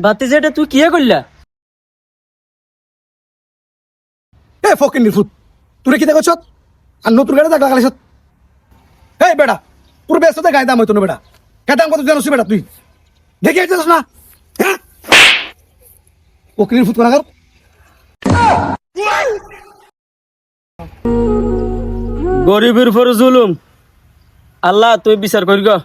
বাতিজা এটা তুই কি করলা? এ ফকির নিফুত, তুই কি দেখছ? আর নতুন গাড়ি দেখ লাগালিস। এই বেটা, তোর ব্যস্ততে গায়ে দাম হইতো না বেটা। গায়ে দাম কত জানোস বেটা তুই? দেখে যাচ্ছিস না? হ্যাঁ, ফকির নিফুত কোনাকার। গরিবের উপরে জুলুম, আল্লাহ তুই বিচার করি গো।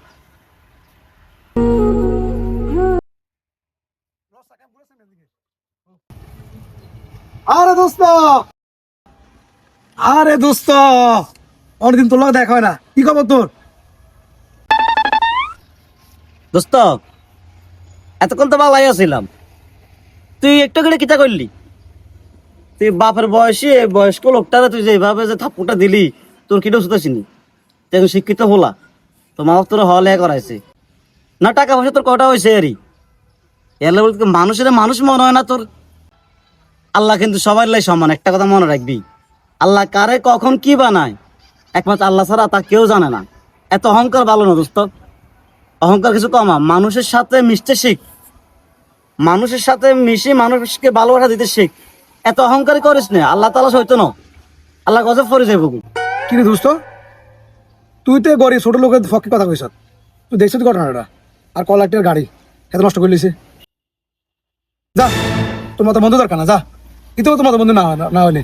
আরে দোস্ত, আরে দোস্ত, অনেকদিন তোর লগে দেখা হয় না। কি খবর তোর? দোস্ত, এতক্ষণ তো ভালাই আছিলাম, তুই একটু করে কিতা করলি? তুই বাপের বয়সী বয়স্ক লোকটারে তুই যেভাবে যে থাপ্পড়টা দিলি, তোর কিটা শুতেছিনি? তুই শিক্ষিত হলা, তো মা বাপ তোর হলে করাইছে না, টাকা পয়সা তোর কটা হয়েছে আরই। এলে বলতে মানুষের মানুষ মনে হয় না তোর। আল্লাহ কিন্তু সবাই লাই সমান, একটা কথা মনে রাখবি, আল্লাহ কারে কখন কি বানায় একমাত্র আল্লাহ ছাড়া তা কেউ জানে না। এত অহংকার ভালো না দোস্ত, অহংকার কিছু কমা, মানুষের সাথে মিশতে শিখ, মানুষের সাথে মিশে মানুষকে ভালোবাসা দিতে শিখ। এত অহংকার করিস না, আল্লাহ তাআলা হইতো না, আল্লাহ গজব পড়ে যাবো। কি রে দোস্ত, তুই তো গরিব ছোট লোকের ফকির কথা কইস। তুই দেখছিস ঘটনাটা? আর কলাক্টের গাড়ি এত নষ্ট করে লিছে। যা, তোর মতো বন্ধু দরকার না, যা। কিন্তু তোমার বন্ধু না হলে